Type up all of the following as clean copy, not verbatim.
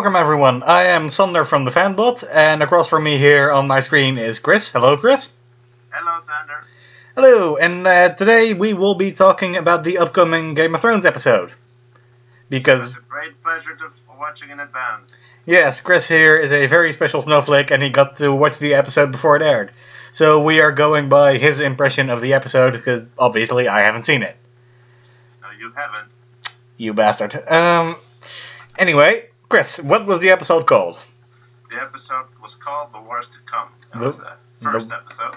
welcome everyone. I am Sander from the Fanbot, and across from me here on my screen is Chris. Hello, Chris. Hello, Sander. Hello, and today we will be talking about the upcoming Game of Thrones episode. Because it's a great pleasure to watching in advance. Yes, Chris here is a very special snowflake, and he got to watch the episode before it aired. So we are going by his impression of the episode, because obviously I haven't seen it. No, you haven't. You bastard. Anyway, Chris, what was the episode called? The episode was called The Wars to Come. That was the first episode.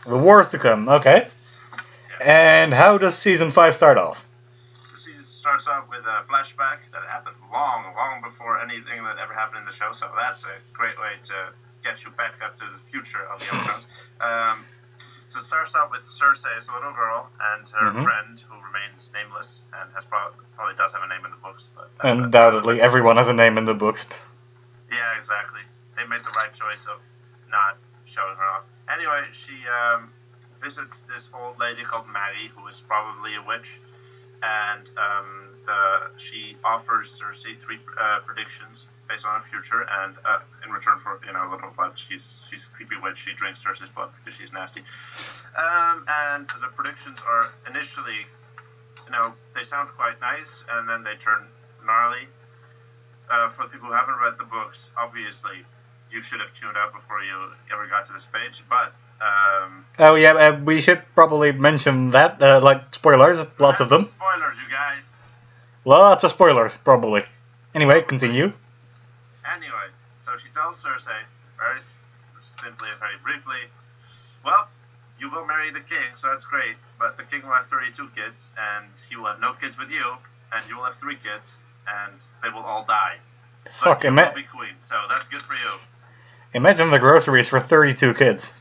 The Wars to Come, okay. Yes. And how does Season 5 start off? The season starts off with a flashback that happened long before anything that ever happened in the show, so that's a great way to get you back up to the future of the episodes. So it starts off with Cersei as a little girl and her friend, who remains nameless and has probably does have a name in the books. But undoubtedly, everyone has a name in the books. Yeah, exactly. They made the right choice of not showing her off. Anyway, she visits this old lady called Maggie, who is probably a witch, and she offers Cersei 3 predictions based on her future, and in return for a little blood. She's a creepy witch. She drinks Cersei's blood because she's nasty. And the predictions are initially, they sound quite nice, and then they turn gnarly. For the people who haven't read the books, obviously, you should have tuned out before you ever got to this page, but... we should probably mention that, spoilers, lots of them. Spoilers, you guys. Lots of spoilers, probably. Anyway, continue. Anyway, so she tells Cersei, very simply and very briefly, well, you will marry the king, so that's great, but the king will have 32 kids, and he will have no kids with you, and you will have 3 kids, and they will all die. But you will be queen, so that's good for you. Imagine the groceries for 32 kids.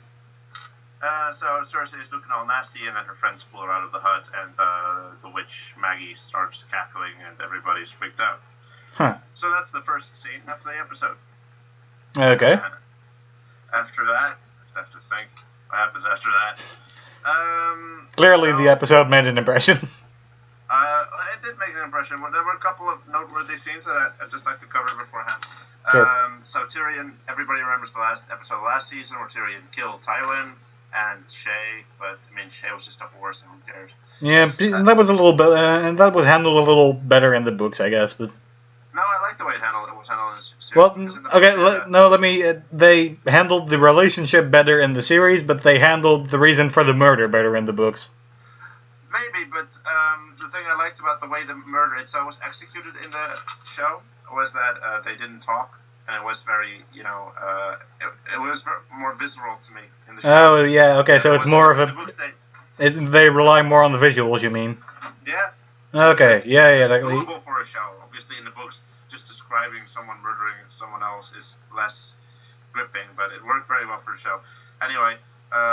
So Cersei is looking all nasty, and then her friends pull her out of the hut, and the witch Maggie starts cackling, and everybody's freaked out. Huh. So that's the first scene of the episode. Okay. After that, I have to think what happens after that. Clearly the episode made an impression. It did make an impression. There were a couple of noteworthy scenes that I'd just like to cover beforehand. Sure. So Tyrion, everybody remembers the last episode of last season where Tyrion killed Tywin and Shay, but Shay was just a horse, and who cares? Yeah, that was a little bit, and that was handled a little better in the books, I guess. But no, I like the way it was handled in the series. Well, they handled the relationship better in the series, but they handled the reason for the murder better in the books. Maybe, but the thing I liked about the way the murder itself was executed in the show was that they didn't talk, and it was very, it was more visceral to me in the show. Oh, yeah, okay, so it's more of a... They rely more on the visuals, you mean? Yeah. Okay, yeah. It's doable for a show. Obviously, in the books, just describing someone murdering someone else is less gripping, but it worked very well for the show. Anyway,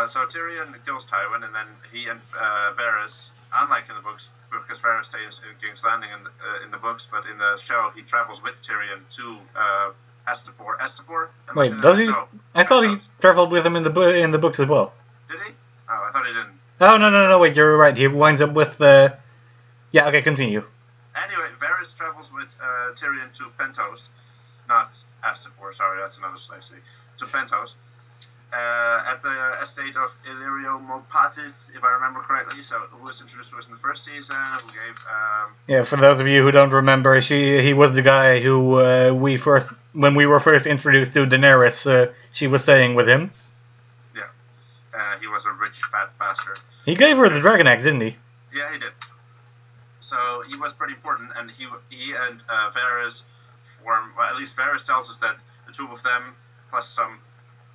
so Tyrion kills Tywin, and then he and Varys, unlike in the books, because Varys stays in King's Landing in the books, but in the show he travels with Tyrion to Astapor. Wait, does he? No, I thought he traveled with him in the books as well. Did he? Oh, I thought he didn't. Oh, no, wait, you're right. He winds up with Yeah, okay, continue. Anyway, Varys travels with Tyrion to Pentos, not Astapor, sorry, that's another slave city, to Pentos, at the estate of Illyrio Mopatis, if I remember correctly, who was introduced to us in the first season, who gave... Yeah, for those of you who don't remember, he was the guy who when we were first introduced to Daenerys, she was staying with him. Yeah, he was a rich, fat bastard. He gave her the dragon axe, didn't he? Yeah, he did. So he was pretty important, and he and Varys form... Well, at least Varys tells us that the two of them, plus some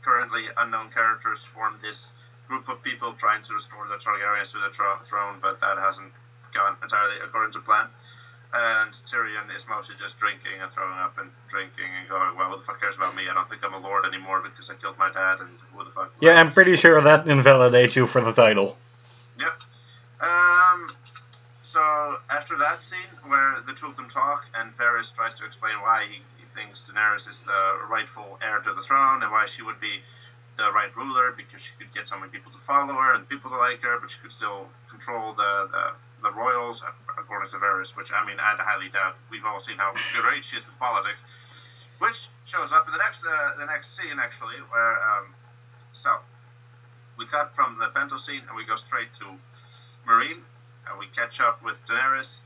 currently unknown characters, form this group of people trying to restore the Targaryens to the throne, but that hasn't gone entirely according to plan. And Tyrion is mostly just drinking and throwing up and drinking and going, well, who the fuck cares about me? I don't think I'm a lord anymore because I killed my dad, and who the fuck... Yeah, I'm pretty sure that invalidates you for the title. Yep. So after that scene where the two of them talk and Varys tries to explain why he thinks Daenerys is the rightful heir to the throne and why she would be the right ruler because she could get so many people to follow her and people to like her, but she could still control the royals, according to Varys, which, I mean, I highly doubt. We've all seen how great she is with politics. which shows up in the next scene actually, where so we cut from the bento scene and we go straight to Marine, and we catch up with Daenerys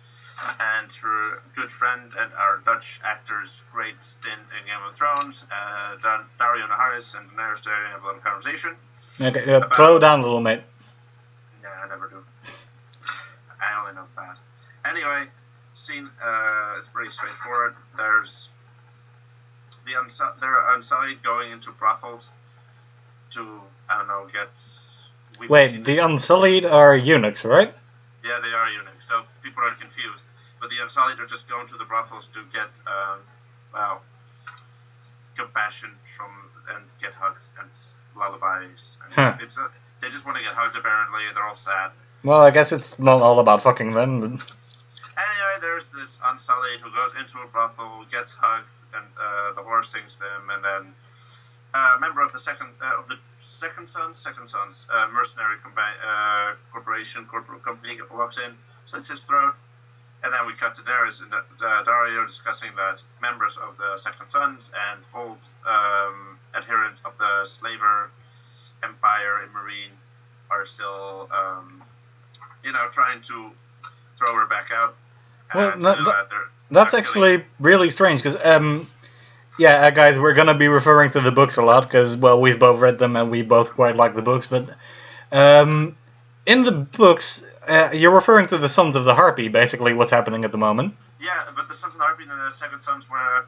and her good friend and our Dutch actor's great stint in Game of Thrones, Dario Naharis and Daenerys having a little conversation. Okay, slow down a little, mate. Yeah, I never do. I only know fast. Anyway, scene is pretty straightforward. There's they're Unsullied going into brothels to, I don't know, get... Wait, the Unsullied are eunuchs, right? Yeah, they are eunuchs, so people are confused. But the Unsullied are just going to the brothels to get, compassion from, and get hugged and lullabies. And they just want to get hugged, apparently, and they're all sad. Well, I guess it's not all about fucking them, but... Anyway, there's this Unsullied who goes into a brothel, gets hugged, and the horse sings to him, and then a member of the Second Sons mercenary corporation company walks in, slits his throat, and then we cut to Daenerys and Dario discussing that members of the Second Sons and old adherents of the slaver empire in Marine are still, trying to throw her back out. Well, that's actually really strange, because, guys, we're going to be referring to the books a lot, because, well, we've both read them, and we both quite like the books, but, in the books, you're referring to the Sons of the Harpy, basically, what's happening at the moment. Yeah, but the Sons of the Harpy and the Second Sons were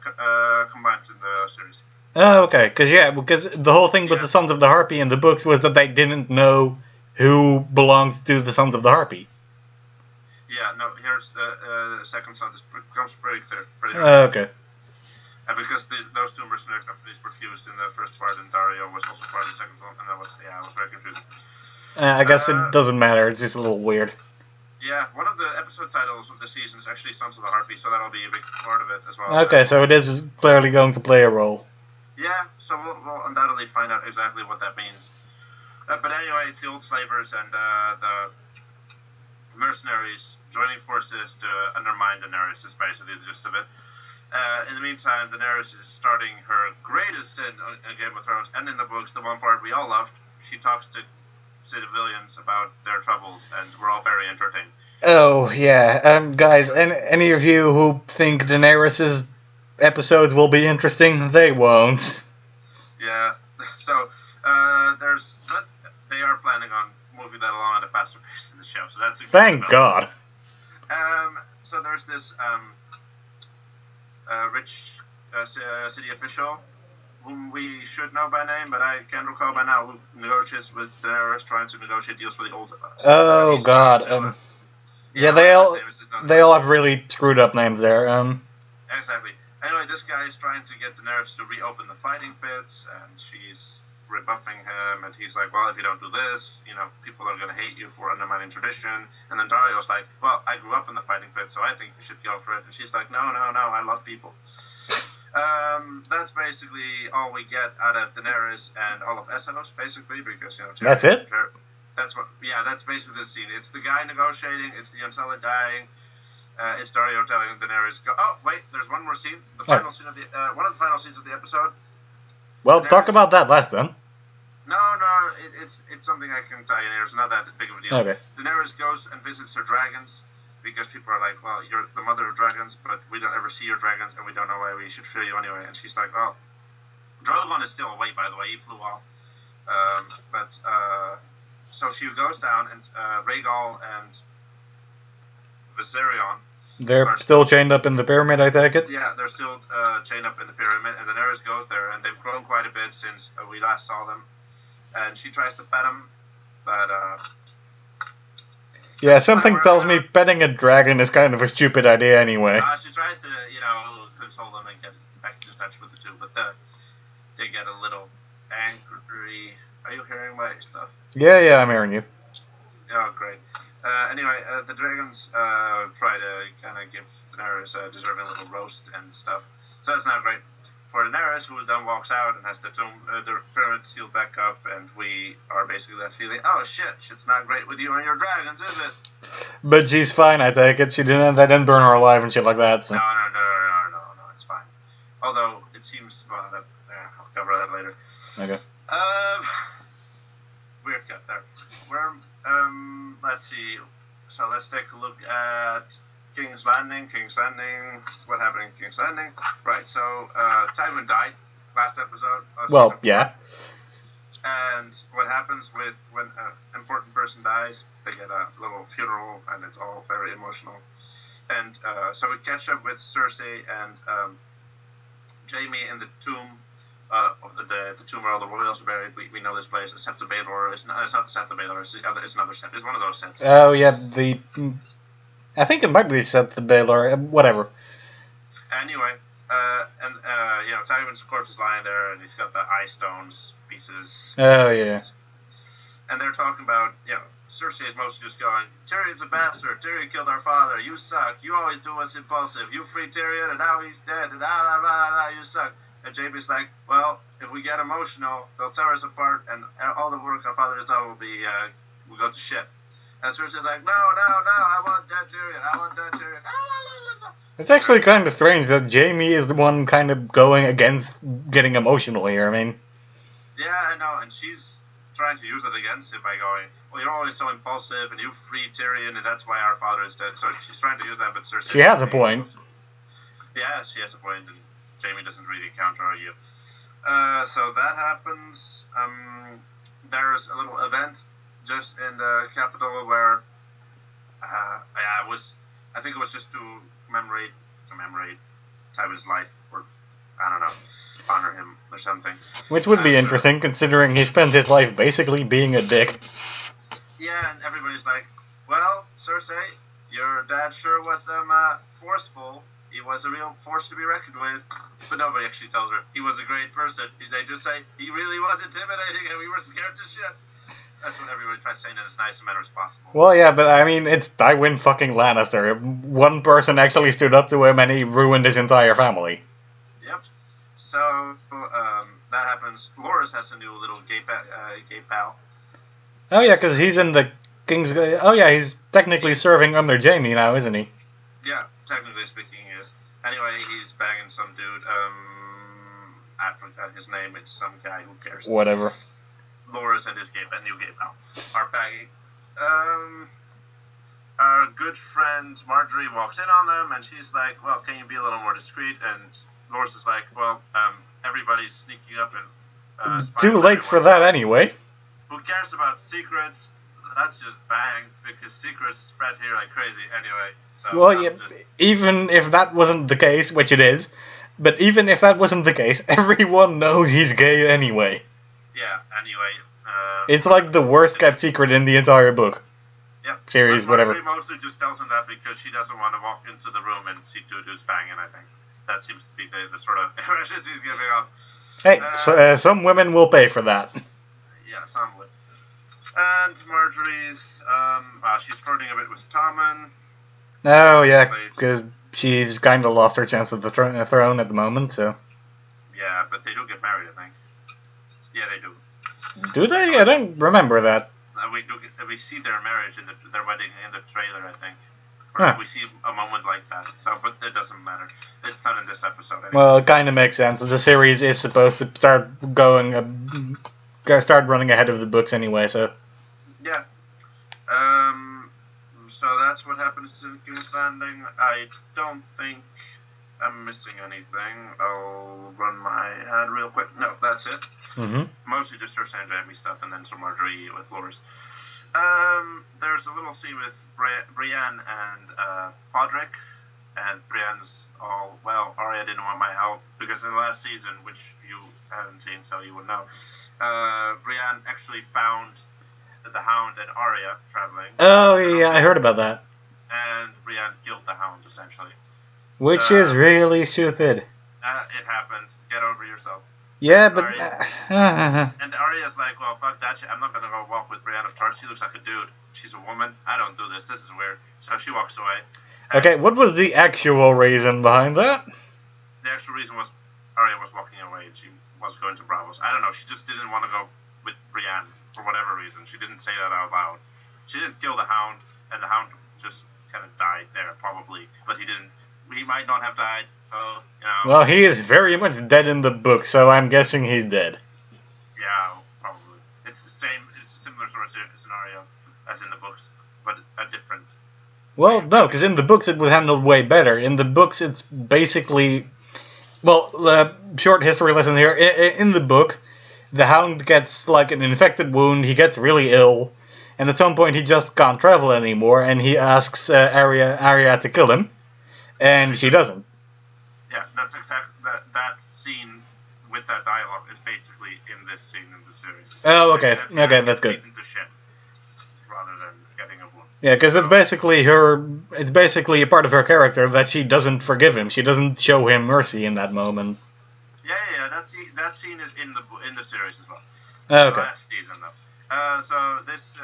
combined in the series. Oh, okay, because the whole thing with the Sons of the Harpy in the books was that they didn't know who belonged to the Sons of the Harpy. Yeah, no, here's the Second Son. It becomes pretty clear. Okay. And because those two mercenary companies were fused in the first part, and Dario was also part of the Second Son, and I was very confused. I guess it doesn't matter, it's just a little weird. Yeah, one of the episode titles of the season is actually Sons of the Harpy, so that'll be a big part of it as well. Okay, so it is clearly going to play a role. Yeah, so we'll undoubtedly find out exactly what that means. But anyway, it's the old slavers and the mercenaries joining forces to undermine Daenerys is basically the gist of it. In the meantime, Daenerys is starting her greatest in Game of Thrones and in the books, the one part we all loved. She talks to civilians about their troubles, and we're all very entertained. Oh, yeah. Guys, any of you who think Daenerys' episodes will be interesting, they won't. Yeah, so but they are planning on moving that along at a faster pace in the show, so that's a good Thank God. So there's this rich city official whom we should know by name, but I can't recall by now, who negotiates with Daenerys, trying to negotiate deals with the old... Oh, God. They all have really screwed up names there. Exactly. Anyway, this guy is trying to get Daenerys to reopen the fighting pits, and she's rebuffing him, and he's like, well, if you don't do this, people are going to hate you for undermining tradition. And then Dario's like, well, I grew up in the fighting pit, so I think we should go for it. And she's like, no, I love people. That's basically all we get out of Daenerys and all of Essos, basically, because, that's it? That's basically the scene. It's the guy negotiating, it's the Unsullied dying, it's Dario telling Daenerys, oh, wait, there's one more scene. The final scene of one of the final scenes of the episode. Well, Daenerys, talk about that last then. No, it's something I can tell you. It's not that big of a deal. Okay. Daenerys goes and visits her dragons, because people are like, well, you're the mother of dragons, but we don't ever see your dragons, and we don't know why we should fear you anyway. And she's like, well, Drogon is still away, by the way. He flew off. So she goes down, and Rhaegal and Viserion... They're still chained up in the pyramid, I take it? Yeah, they're still chained up in the pyramid, and Daenerys goes there, and they've grown quite a bit since we last saw them. And she tries to pet him, but... yeah, something tells me petting a dragon is kind of a stupid idea anyway. She tries to, console them and get back in touch with the two, but they get a little angry. Are you hearing my stuff? Yeah, I'm hearing you. Oh, great. Anyway, the dragons try to kind of give Daenerys a deserving little roast and stuff. So that's not great. For Daenerys, who then walks out and has the pyramid sealed back up, and we are basically left feeling, oh shit, shit's not great with you and your dragons, is it? But she's fine, I take it. They didn't burn her alive and shit like that. So. No, it's fine. Although, it seems. Well, I'll cover that later. Okay. Weird cut there. Let's see. So let's take a look at King's Landing. What happened in King's Landing? Right. So Tywin died last episode. Well, yeah. And what happens when an important person dies? They get a little funeral, and it's all very emotional. And so we catch up with Cersei and Jaime in the tomb. The tomb where all the royals are buried. We know this place. Sept of Baelor. It's not the Sept of Baelor. It's another Sept. It's one of those Septs. Oh yeah, I think it might be Sept of Baelor. Whatever. Anyway, Tywin's corpse is lying there, and he's got the eye stones pieces. Oh yeah. And they're talking about, Cersei is mostly just going, Tyrion's a bastard. Tyrion killed our father. You suck. You always do what's impulsive. You freed Tyrion, and now he's dead. And you suck. And Jaime's like, well, if we get emotional, they'll tear us apart, and all the work our father has done will go to shit. And Cersei's like, no, I want dead Tyrion. It's actually kind of strange that Jaime is the one kind of going against getting emotional here. I mean. Yeah, I know, and she's trying to use it against him by going, well, you're always so impulsive, and you freed Tyrion, and that's why our father is dead. So she's trying to use that, but Cersei... She has a point. Yeah, she has a point, and Jaime doesn't really counter-argue. So that happens. There's a little event just in the capital where... I think it was just to commemorate Tywin's life, or I don't know, honor him or something. Which would be interesting, considering he spent his life basically being a dick. Yeah, and everybody's like, well, Cersei, your dad sure was forceful. He was a real force to be reckoned with. But nobody actually tells her he was a great person. They just say he really was intimidating and we were scared to shit. That's what everybody tries to say in as nice a manner as possible. Well, yeah, but I mean, it's Tywin fucking Lannister. One person actually stood up to him and he ruined his entire family. Yep. So, that happens. Loras has a new little gay pal. Oh, yeah, because he's in the King's... Oh, yeah, he's technically serving under Jaime now, isn't he? Yeah, technically speaking, he is. Anyway, he's banging some dude. I forgot his name. It's some guy. Who cares? Whatever. Loras and his new gay pal are banging. Our good friend Marjorie walks in on them, and she's like, well, can you be a little more discreet? And Loras is like, well, everybody's sneaking up and... Too late for that anyway. Who cares about secrets? Let's just bang, because secrets spread here like crazy anyway. So well, yeah, even if that wasn't the case, which it is, but even if that wasn't the case, everyone knows he's gay anyway. Yeah, anyway. It's like the worst kept secret in the entire book. Yep. Series, whatever. Marjorie mostly just tells him that because she doesn't want to walk into the room and see two dudes banging, I think. That seems to be the sort of impression he's giving off. Hey, some women will pay for that. Yeah, some would. And Marjorie's, she's flirting a bit with Tommen. Oh, yeah, because she's kind of lost her chance at the throne at the moment, so... Yeah, but they do get married, I think. Yeah, they do. Do they? I don't remember that. We see their marriage, their wedding in the trailer, I think. Huh. We see a moment like that, so, but it doesn't matter. It's not in this episode anyway. Well, it kind of makes sense. The series is supposed to start running ahead of the books anyway, so... Yeah. So that's what happens in King's Landing. I don't think I'm missing anything. I'll run my hand real quick. No, that's it. Mm-hmm. Mostly just Cersei and Jaime stuff, and then some Marjorie with Loras. There's a little scene with Brienne and Podrick, and Brienne's all, well, Arya didn't want my help, because in the last season, which you haven't seen, so you would know, Brienne actually found the Hound and Arya traveling. Oh, yeah, I heard about that. And Brienne killed the Hound, essentially. Which is really stupid. It happened. Get over yourself. Yeah, but... and Arya's like, well, fuck that shit. I'm not going to go walk with Brienne of Tarth. She looks like a dude. She's a woman. I don't do this. This is weird. So she walks away. Okay, what was the actual reason behind that? The actual reason was Arya was walking away and she was going to Bravos. I don't know. She just didn't want to go with Brienne for whatever reason. She didn't say that out loud. She didn't kill the Hound, and the Hound just kind of died there, probably. But he didn't. He might not have died. So, you know. Well, he is very much dead in the book, so I'm guessing he's dead. Yeah, probably. It's a similar sort of scenario as in the books, but a different. Well, no, because in the books it was handled way better. In the books, it's basically, well, short history lesson here. In the book, the Hound gets like an infected wound. He gets really ill, and at some point he just can't travel anymore. And he asks Arya to kill him, and she doesn't. Yeah, that's exactly that scene with that dialogue is basically in this scene in the series. Oh, okay, okay, that's good. Into shit rather than getting a wound. Yeah, because it's basically a part of her character that she doesn't forgive him. She doesn't show him mercy in that moment. Yeah. That scene is in the series as well. Okay. Last season though. So this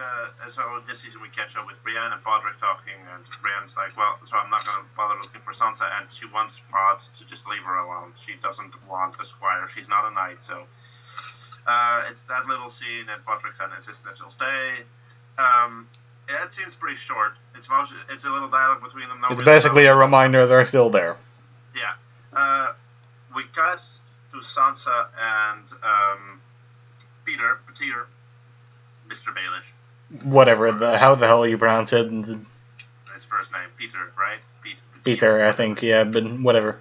season we catch up with Brienne and Podrick talking, and Brienne's like, well, so I'm not going to bother looking for Sansa, and she wants Pod to just leave her alone. She doesn't want a squire. She's not a knight, so it's that little scene, and Podrick's insisting that she'll stay. That scene's pretty short. It's a little dialogue between them. It's basically a reminder they're still there. Yeah. We cut to Sansa and Peter, Mr. Baelish. Whatever, how the hell you pronounce it. His first name, Peter, right? Peter, I think, yeah, but whatever.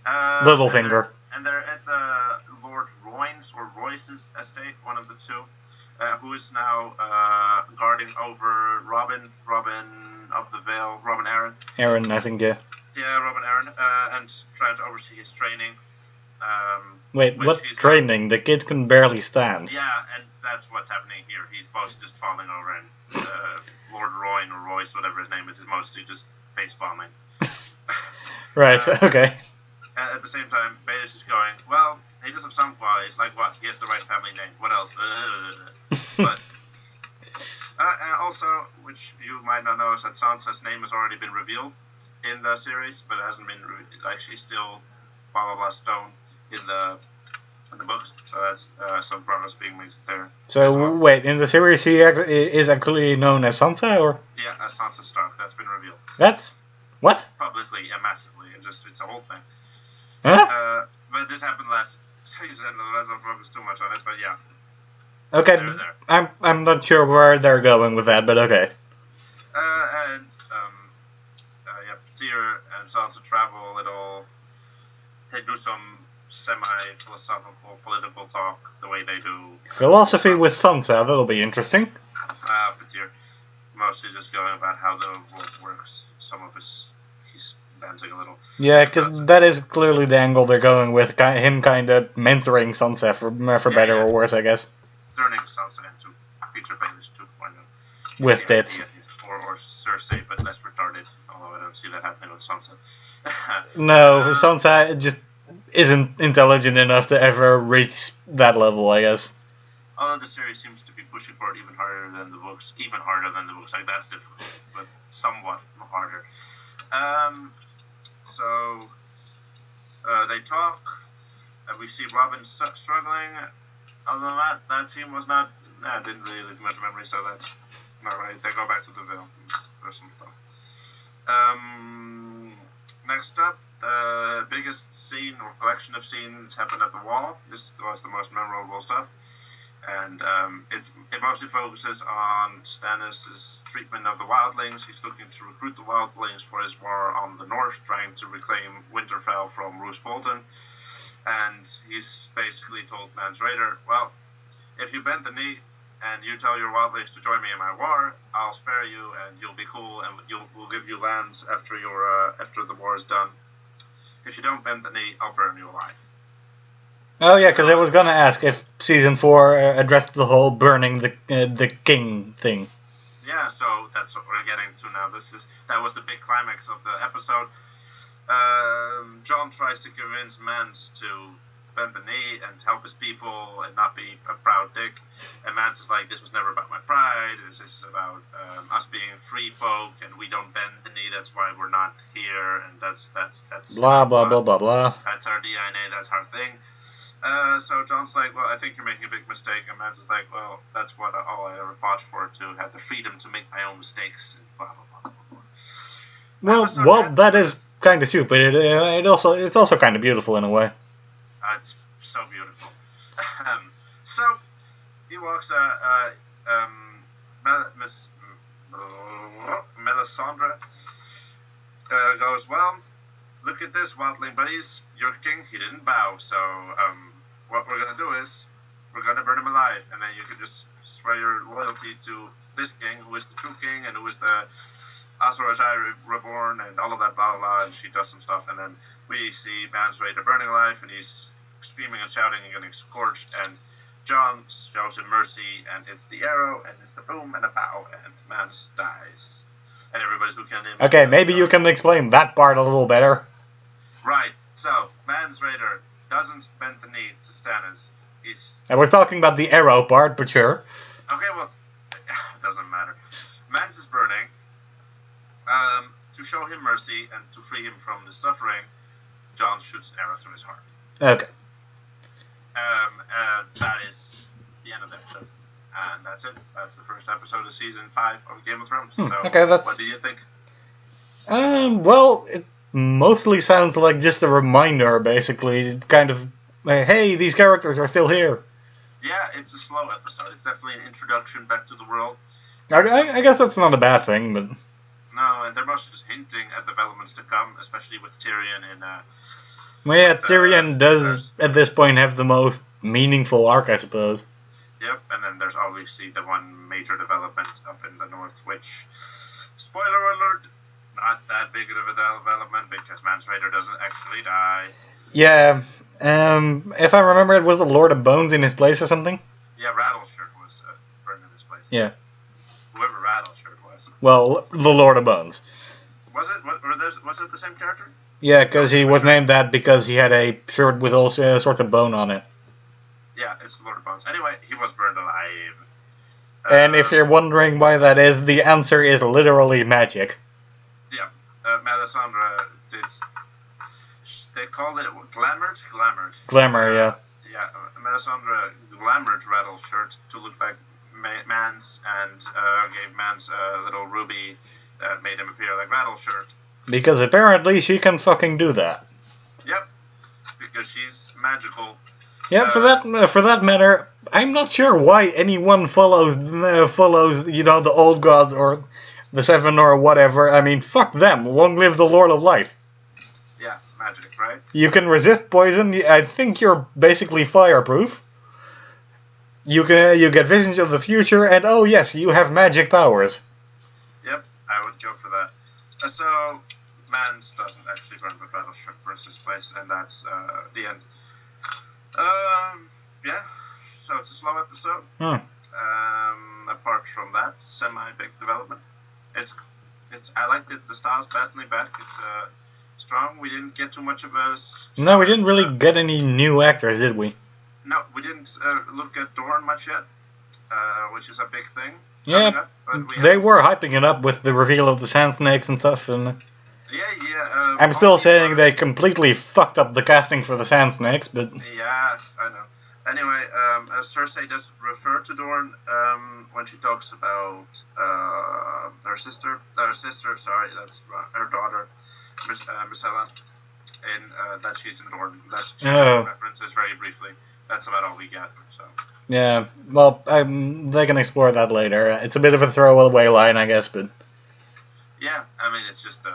Littlefinger. And they're at the Lord Royce's estate, one of the two, who is now guarding over Robin of the Vale, Robin Arryn. Arryn, I think, yeah. Yeah, Robin Arryn, and trying to oversee his training. Wait, what training? The kid can barely stand. Yeah, and that's what's happening here. He's mostly just falling over, and Lord Royne or Royce, whatever his name is mostly just face bombing. Right. Okay. And at the same time, Baelish is going, well, he does have some qualities. Like what? He has the right family name. What else? But also, which you might not know, is that Sansa's name has already been revealed in the series, but it hasn't been actually still blah blah blah stone in the books. So that's some progress being made there. So well. Wait, in the series he is actually known as Sansa, or? Yeah, as Sansa Stark. That's been revealed. That's what? Publicly and massively, and it's a whole thing. Huh? But this happened last season, and let's not focus too much on it. But yeah. Okay, I'm not sure where they're going with that, but okay. And Tyr and Sansa travel a little. They do some semi-philosophical political talk the way they do. Philosophy with Sansa, that'll be interesting. Tyr mostly just going about how the world works. Some of he's banting a little. Yeah, because that is clearly the angle they're going with, him kind of mentoring Sansa for better or worse, I guess. Turning Sansa into Peter Baelish 2.0. With tits. Or Cersei, but less retarded, although I don't see that happening with Sansa. No, Sansa just isn't intelligent enough to ever reach that level, I guess. Although the series seems to be pushing for it even harder than the books. Like, that's difficult, but somewhat harder. So they talk, and we see Robin struggling. Other than that scene was not... didn't really leave much memory, so that's not right. They go back to the Vale. There's some stuff. Next up, the biggest scene or collection of scenes happened at the Wall. This was the most memorable stuff. And it mostly focuses on Stannis' treatment of the wildlings. He's looking to recruit the wildlings for his war on the north, trying to reclaim Winterfell from Roose Bolton. And he's basically told Mance Rayder, well, if you bend the knee and you tell your wildlings to join me in my war, I'll spare you and you'll be cool and we'll give you lands after the war is done. If you don't bend the knee, I'll burn you alive. Oh yeah, because I was gonna ask if season 4 addressed the whole burning the king thing. Yeah, so that's what we're getting to now. That was the big climax of the episode. Jon tries to convince Mance to bend the knee and help his people and not be a proud dick. And Mance is like, this was never about my pride. This is about us being free folk, and we don't bend the knee. That's why we're not here. And that's blah blah blah blah blah. That's our DNA. That's our thing. So Jon's like, well, I think you're making a big mistake. And Mance is like, well, that's all I ever fought for, to have the freedom to make my own mistakes. And blah blah blah blah blah. Well, that is kind of stupid. It's also kind of beautiful in a way. It's so beautiful. So he walks. Miss Melisandre goes, well, look at this, wildling buddies. Your king, he didn't bow. So what we're gonna do is we're gonna burn him alive, and then you can just swear your loyalty to this king, who is the true king, and who is the Azor Ahai reborn, and all of that, blah, blah, blah, and she does some stuff, and then we see Mans Raider burning alive, and he's screaming and shouting and getting scorched, and Jon shows him mercy, and it's the arrow, and it's the boom, and a bow, and Mans dies. And everybody's looking at him. Okay, maybe you can explain that part a little better. Right, so, Mans Raider doesn't bend the knee to Stannis. I was talking about the arrow part, but sure. Okay, well, it doesn't matter. Mans is burning. To show him mercy and to free him from the suffering, Jon shoots an arrow through his heart. Okay. That is the end of the episode. And that's it. That's the first episode of Season 5 of Game of Thrones. So, okay, what do you think? Well, it mostly sounds like just a reminder, basically. Kind of, hey, these characters are still here. Yeah, it's a slow episode. It's definitely an introduction back to the world. I guess that's not a bad thing, but... No, and they're mostly just hinting at developments to come, especially with Tyrion and... well, yeah, Tyrion does, at this point, have the most meaningful arc, I suppose. Yep, and then there's obviously the one major development up in the north, which, spoiler alert, not that big of a development, because Mans Raider doesn't actually die. Yeah, if I remember, it was the Lord of Bones in his place or something? Yeah, Rattleshirt was burned in his place. Yeah. Whoever Rattleshirt was. Well, the Lord of Bones. Was it? Was it the same character? Yeah, because he was named that because he had a shirt with all sorts of bone on it. Yeah, it's the Lord of Bones. Anyway, he was burned alive. And if you're wondering why that is, the answer is literally magic. Yeah, Melisandre did... They called it glamoured? Glamour, yeah. Yeah, Melisandre glamoured Rattleshirt to look like Mans, and gave Mans a little ruby that made him appear like Rattleshirt. Because apparently she can fucking do that. Yep, because she's magical. Yeah, for that matter, I'm not sure why anyone follows the old gods or the Seven or whatever. I mean, fuck them. Long live the Lord of Light. Yeah, magic, right? You can resist poison. I think you're basically fireproof. You get visions of the future, and oh yes, you have magic powers. Yep, I would go for that. So, Mans doesn't actually burn, but Rattleshirt burns his place, and that's the end. Yeah, so it's a slow episode. Apart from that, semi-big development. I liked it. The style's badly back. It's strong. We didn't get too much of a... No, we didn't really get any new actors, did we? No, we didn't look at Dorne much yet, which is a big thing. Yeah, they were hyping it up with the reveal of the Sand Snakes and stuff, and... Yeah. I'm still saying they completely fucked up the casting for the Sand Snakes, but... Yeah, I know. Anyway, Cersei does refer to Dorne when she talks about her sister, sorry, that's her daughter, Myrcella, and that she's in Dorne. She just references very briefly. That's about all we get, so... Yeah, well, they can explore that later. It's a bit of a throwaway line, I guess, but... Yeah, I mean, it's just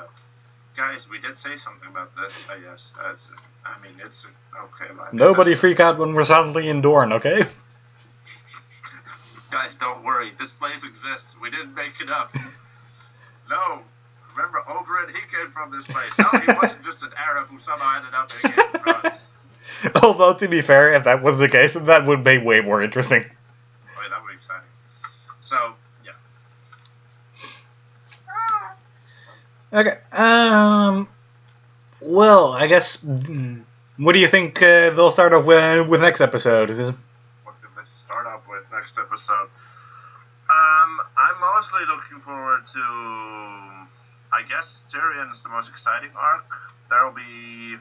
guys, we did say something about this, I guess. It's an okay line. Nobody freak out when we're suddenly in Dorne, okay? Guys, don't worry. This place exists. We didn't make it up. No. Remember Oberyn? He came from this place. No, he wasn't just an Arab who somehow ended up in Game of Thrones. Although, to be fair, if that was the case, that would be way more interesting. Oh, yeah, that would be exciting. So, yeah. Okay. Well, I guess. What do you think they'll start off with next episode? What did they start off with next episode? I'm mostly looking forward to. I guess Tyrion is the most exciting arc. There'll be.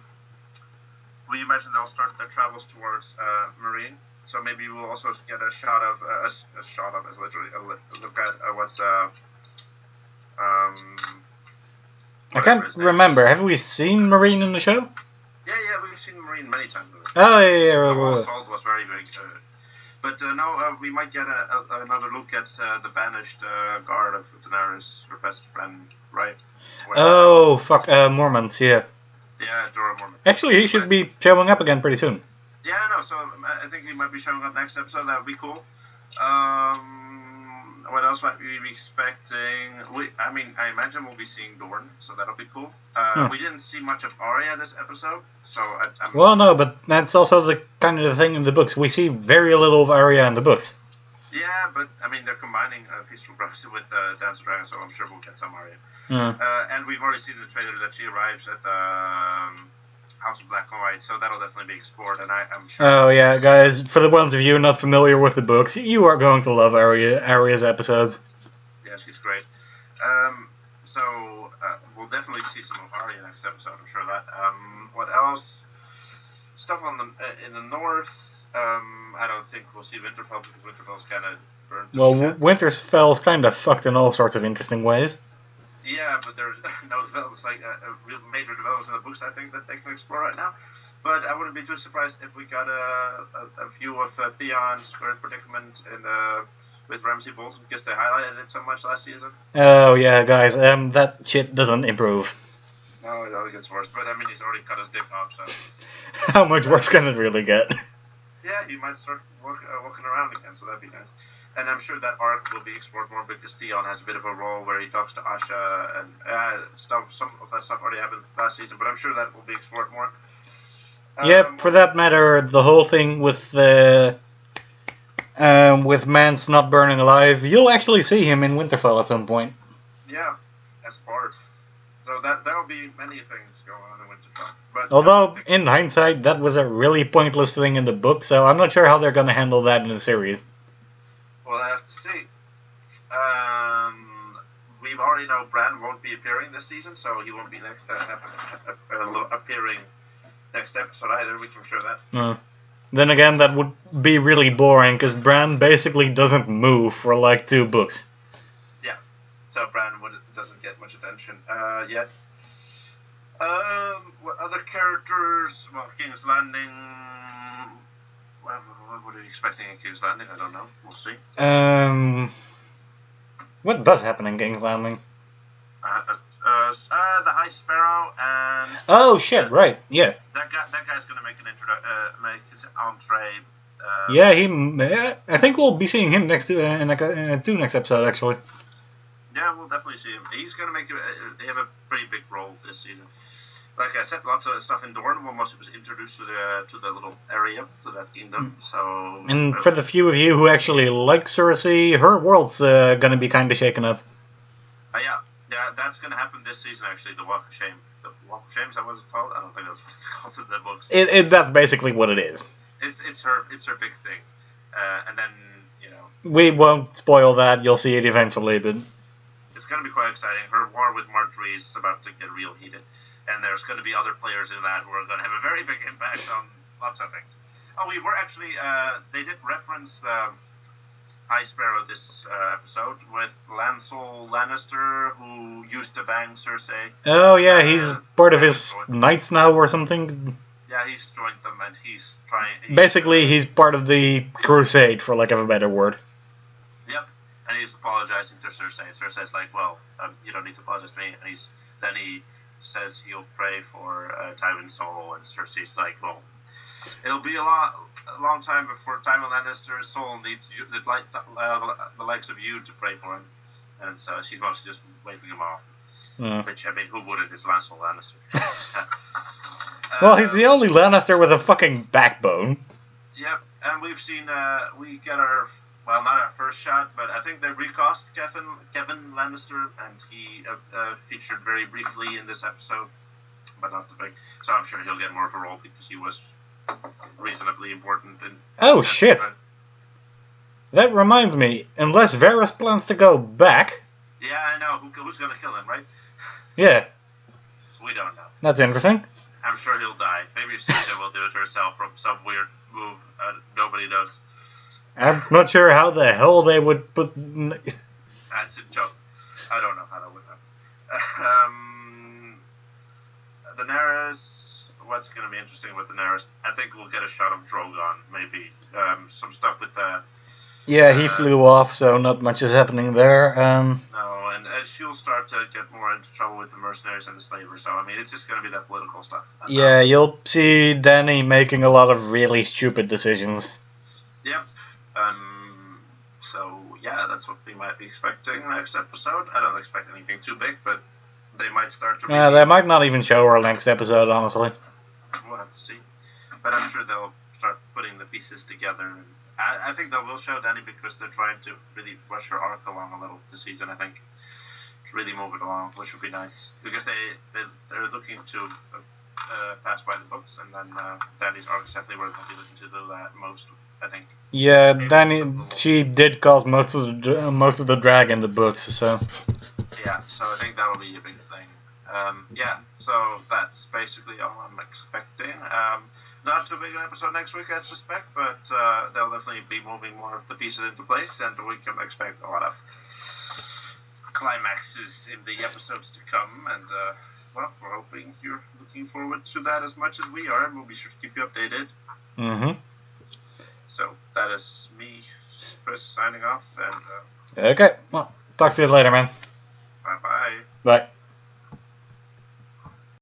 Well, you mentioned they'll start their travels towards Marine, so maybe we'll also get a shot of is literally a look at what I can't remember. Have we seen Marine in the show? Yeah, we've seen Marine many times. Oh, yeah. The assault was very, very good. But no, we might get another look at the vanished guard of Daenerys, her best friend, right? Oh, fuck, Mormont, yeah. Yeah, Jorah Mormont. Actually, he should be showing up again pretty soon. Yeah, no, so I think he might be showing up next episode. That would be cool. What else might we be expecting? I imagine we'll be seeing Dorne, so that'll be cool. We didn't see much of Arya this episode, so no, but that's also the kind of the thing in the books. We see very little of Arya in the books. Yeah, but they're combining Feast for Crows with Dance of Dragons, so I'm sure we'll get some Arya. And we've already seen the trailer that she arrives at the House of Black and White, so that'll definitely be explored, and I'm sure... Oh, yeah, guys, for the ones of you not familiar with the books, you are going to love Arya's episodes. Yeah, she's great. So, we'll definitely see some of Arya next episode, I'm sure of that. What else? Stuff in the north, I don't think we'll see Winterfell, because Winterfell's kind of burnt to shit. Winterfell's kind of fucked in all sorts of interesting ways. Yeah, but there's no developments, real major developments in the books, I think, that they can explore right now. But I wouldn't be too surprised if we got a view of Theon's current predicament with Ramsay Bolton, because they highlighted it so much last season. Oh, yeah, guys, that shit doesn't improve. No, it only gets worse. But, he's already cut his dick off, so... How much worse can it really get? Yeah, he might start walking around again, so that'd be nice. And I'm sure that arc will be explored more because Theon has a bit of a role where he talks to Asha and stuff. Some of that stuff already happened last season, but I'm sure that will be explored more. For that matter, the whole thing with Mance not burning alive, you'll actually see him in Winterfell at some point. Yeah, as part. So there will be many things going on in Winterfell. But although, in hindsight, that was a really pointless thing in the book, so I'm not sure how they're going to handle that in the series. Well, I have to see. We already know Bran won't be appearing this season, so he won't be appearing next episode either. We can show that. Then again, that would be really boring, because Bran basically doesn't move for like 2 books. Yeah, so Bran doesn't get much attention yet. What other characters? Well, King's Landing... What are you expecting in King's Landing? I don't know. We'll see. What does happen in King's Landing? The High Sparrow and... Oh, shit, right, yeah. That guy's going to make make his entree. I think we'll be seeing him in next episode, actually. Yeah, we'll definitely see him. He's going to make they have a pretty big role this season. Like I said, lots of stuff in Dorne. Almost it was introduced to the little area, to that kingdom. So. And for the few of you who actually like Cersei, her world's going to be kind of shaken up. Yeah, that's going to happen this season. Actually, the Walk of Shame. The Walk of Shame, is that what it's called? I don't think that's what it's called in the books. That's basically what it is. It's her big thing, and then we won't spoil that. You'll see it eventually, but. It's going to be quite exciting. Her war with Marjorie is about to get real heated. And there's going to be other players in that who are going to have a very big impact on lots of things. Oh, we were actually... they did reference High Sparrow this episode with Lancel Lannister, who used to bang Cersei. Oh, yeah, he's part of his knights now or something. Yeah, he's joined them and he's trying... Basically, he's part of the crusade, for lack of a better word. Yep. And he's apologizing to Cersei. Cersei's like, well, you don't need to apologize to me. And then he says he'll pray for Tywin's soul. And Cersei's like, well, it'll be a long time before Tywin Lannister's soul needs the likes of you to pray for him. And so she's mostly just waving him off. Which, who wouldn't? It's Lancel Lannister. Well, he's the only Lannister with a fucking backbone. Yep. And we've seen, we get our... Well, not our first shot, but I think they recast Kevin Lannister, and he featured very briefly in this episode, but not the big. So I'm sure he'll get more of a role because he was reasonably important. Oh, shit. That reminds me, unless Varys plans to go back... Yeah, I know. Who's going to kill him, right? Yeah. We don't know. That's interesting. I'm sure he'll die. Maybe Cersei will do it herself from some weird move. Nobody knows. I'm not sure how the hell they would put... That's a joke. I don't know how that would happen. Daenerys. What's going to be interesting with Daenerys? I think we'll get a shot of Drogon, maybe some stuff with the. Yeah, he flew off, so not much is happening there. No, and she'll start to get more into trouble with the mercenaries and the slavers. So I mean, it's just going to be that political stuff. Yeah, you'll see Dany making a lot of really stupid decisions. Yep. So yeah, that's what we might be expecting next episode. I don't expect anything too big, but they might start to. They might not even show our next episode, honestly. We'll have to see, but I'm sure they'll start putting the pieces together. I think they will show Dany because they're trying to really rush her arc along a little this season. I think to really move it along, which would be nice because they're looking to pass by the books, and then Dany's arc is definitely where they'll be looking to do that most. I think. Yeah, Dany, she did cause most of the drag in the books, so. Yeah, so I think that'll be a big thing. Yeah, so that's basically all I'm expecting. Not too big an episode next week, I suspect, but they'll definitely be moving more of the pieces into place, and we can expect a lot of climaxes in the episodes to come. And well, we're hoping you're looking forward to that as much as we are, and we'll be sure to keep you updated. Mm-hmm. So that is me, Chris, signing off, and okay, well, talk to you later, man. Bye-bye. Bye.